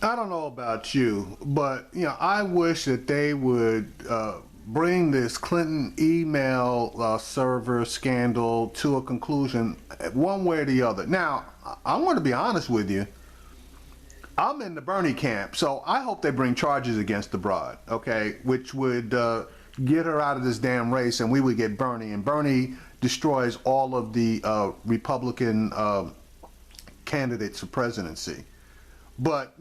I don't know about you, but I wish that they would bring this Clinton email server scandal to a conclusion, one way or the other. Now, I'm going to be honest with you. I'm in the Bernie camp, so I hope they bring charges against the broad, okay, which would get her out of this damn race, and we would get Bernie, and Bernie destroys all of the Republican candidates for presidency. But,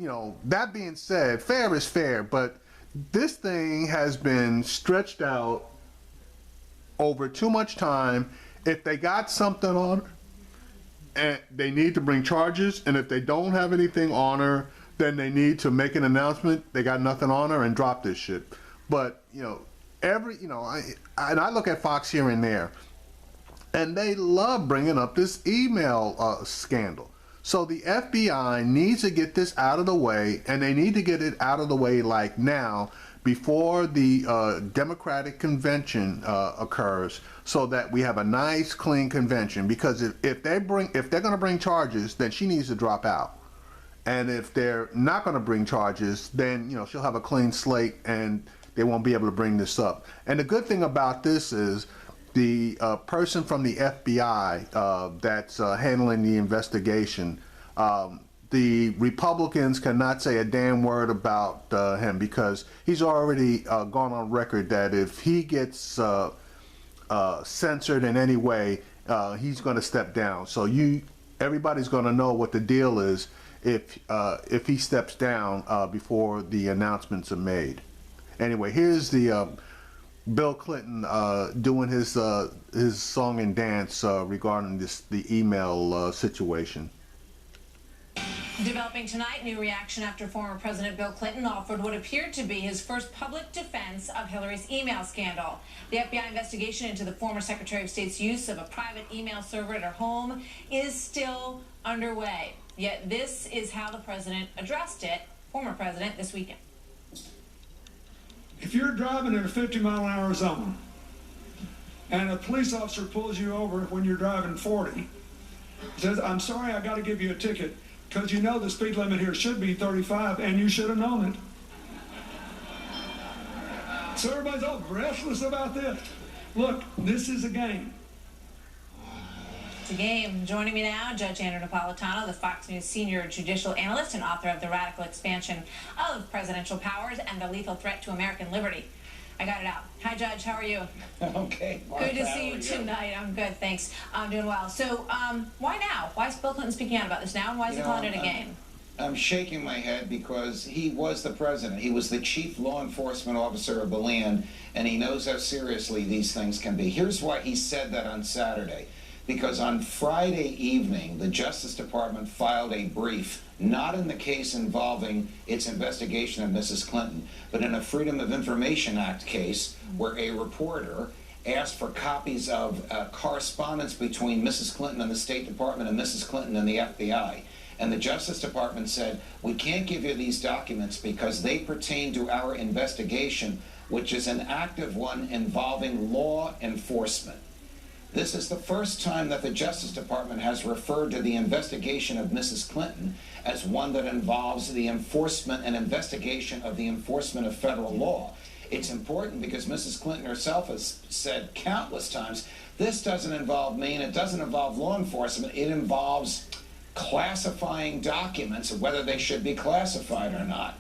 that being said, fair is fair, but this thing has been stretched out over too much time. If they got something on her, and they need to bring charges, and if they don't have anything on her, then they need to make an announcement they got nothing on her and drop this shit. But, I look at Fox here and there, and they love bringing up this email scandal. So the FBI needs to get this out of the way, and they need to get it out of the way like now, before the Democratic convention occurs, so that we have a nice, clean convention. Because if they're going to bring charges, then she needs to drop out. And if they're not going to bring charges, then she'll have a clean slate, and they won't be able to bring this up. And the good thing about this is, the person from the FBI that's handling the investigation, the Republicans cannot say a damn word about him, because he's already gone on record that if he gets censored in any way, he's going to step down. So everybody's going to know what the deal is if he steps down before the announcements are made. Anyway, here's the Bill Clinton doing his song and dance regarding the email situation. Developing tonight, new reaction after former President Bill Clinton offered what appeared to be his first public defense of Hillary's email scandal. The FBI investigation into the former Secretary of State's use of a private email server at her home is still underway. Yet this is how the president addressed it, former president, this weekend. If you're driving in a 50-mile-an-hour zone and a police officer pulls you over when you're driving 40, says, "I'm sorry, I got to give you a ticket because you know the speed limit here should be 35 and you should have known it." So everybody's all breathless about this. Look, this is a game. It's a game. Joining me now, Judge Andrew Napolitano, the Fox News senior judicial analyst and author of The Radical Expansion of Presidential Powers and the Lethal Threat to American Liberty. I got it out. Hi, Judge. How are you? Okay. Good to see you tonight. I'm good, thanks. I'm doing well. So, why now? Why is Bill Clinton speaking out about this now, and why is he calling it a game? I'm shaking my head because he was the president. He was the chief law enforcement officer of the land, and he knows how seriously these things can be. Here's why he said that on Saturday. Because on Friday evening, the Justice Department filed a brief, not in the case involving its investigation of Mrs. Clinton, but in a Freedom of Information Act case where a reporter asked for copies of correspondence between Mrs. Clinton and the State Department and Mrs. Clinton and the FBI. And the Justice Department said, "We can't give you these documents because they pertain to our investigation, which is an active one involving law enforcement." This is the first time that the Justice Department has referred to the investigation of Mrs. Clinton as one that involves the enforcement and investigation of the enforcement of federal law. It's important because Mrs. Clinton herself has said countless times, this doesn't involve me and it doesn't involve law enforcement. It involves classifying documents and whether they should be classified or not.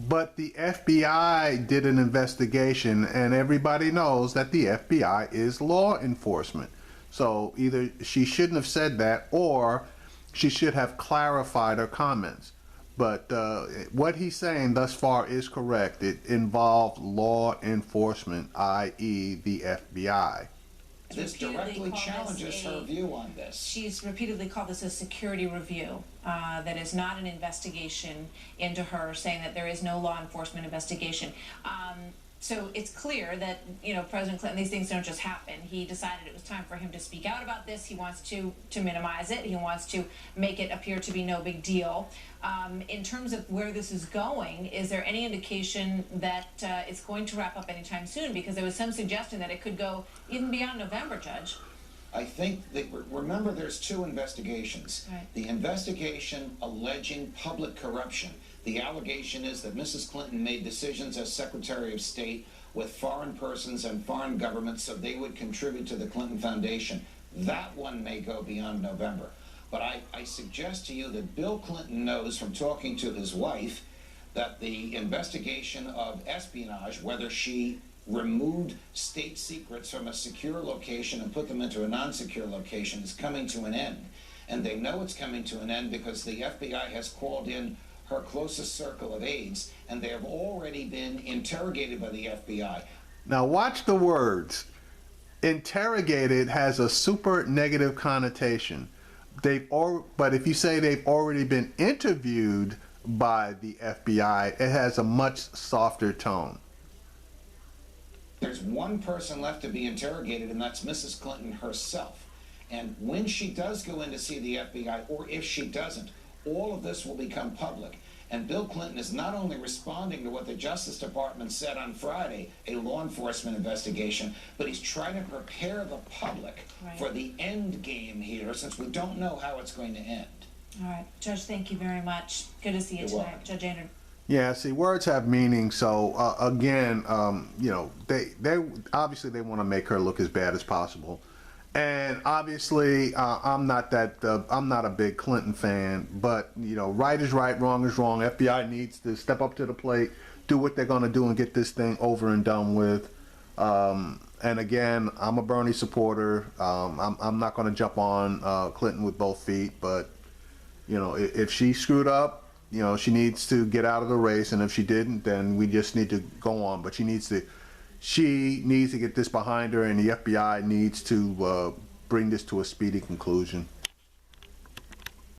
But the FBI did an investigation, and everybody knows that the FBI is law enforcement. So either she shouldn't have said that, or she should have clarified her comments. But what he's saying thus far is correct. It involved law enforcement, i.e. the FBI. This directly challenges her view on this. She's repeatedly called this a security review that is not an investigation into her, saying that there is no law enforcement investigation. So it's clear that, President Clinton, these things don't just happen. He decided it was time for him to speak out about this. He wants to minimize it. He wants to make it appear to be no big deal. In terms of where this is going, is there any indication that it's going to wrap up anytime soon? Because there was some suggestion that it could go even beyond November, Judge. I think that, remember, there's two investigations. Right. The investigation alleging public corruption. The allegation is that Mrs. Clinton made decisions as Secretary of State with foreign persons and foreign governments so they would contribute to the Clinton Foundation. That one may go beyond November. But I suggest to you that Bill Clinton knows from talking to his wife that the investigation of espionage, whether she removed state secrets from a secure location and put them into a non-secure location, is coming to an end. And they know it's coming to an end because the FBI has called in her closest circle of aides, and they have already been interrogated by the FBI. Now watch the words. Interrogated has a super negative connotation. But if you say they've already been interviewed by the FBI, it has a much softer tone. There's one person left to be interrogated, and that's Mrs. Clinton herself. And when she does go in to see the FBI, or if she doesn't, all of this will become public. And Bill Clinton is not only responding to what the Justice Department said on Friday, a law enforcement investigation, but he's trying to prepare the public for the end game here, since we don't know how it's going to end. All right, Judge, thank you very much. Good to see you You're tonight. welcome. Judge Andrew. Yeah, see, words have meaning. So again, you know, they obviously they want to make her look as bad as possible, and obviously I'm not a big Clinton fan, but you know, right is right, wrong is wrong. FBI needs to step up to the plate, do what they're going to do, and get this thing over and done with. And again, I'm a Bernie supporter. I'm not going to jump on Clinton with both feet, but you know, if she screwed up, you know, she needs to get out of the race, and if she didn't, then we just need to go on. But she needs to get this behind her, and the FBI needs to bring this to a speedy conclusion.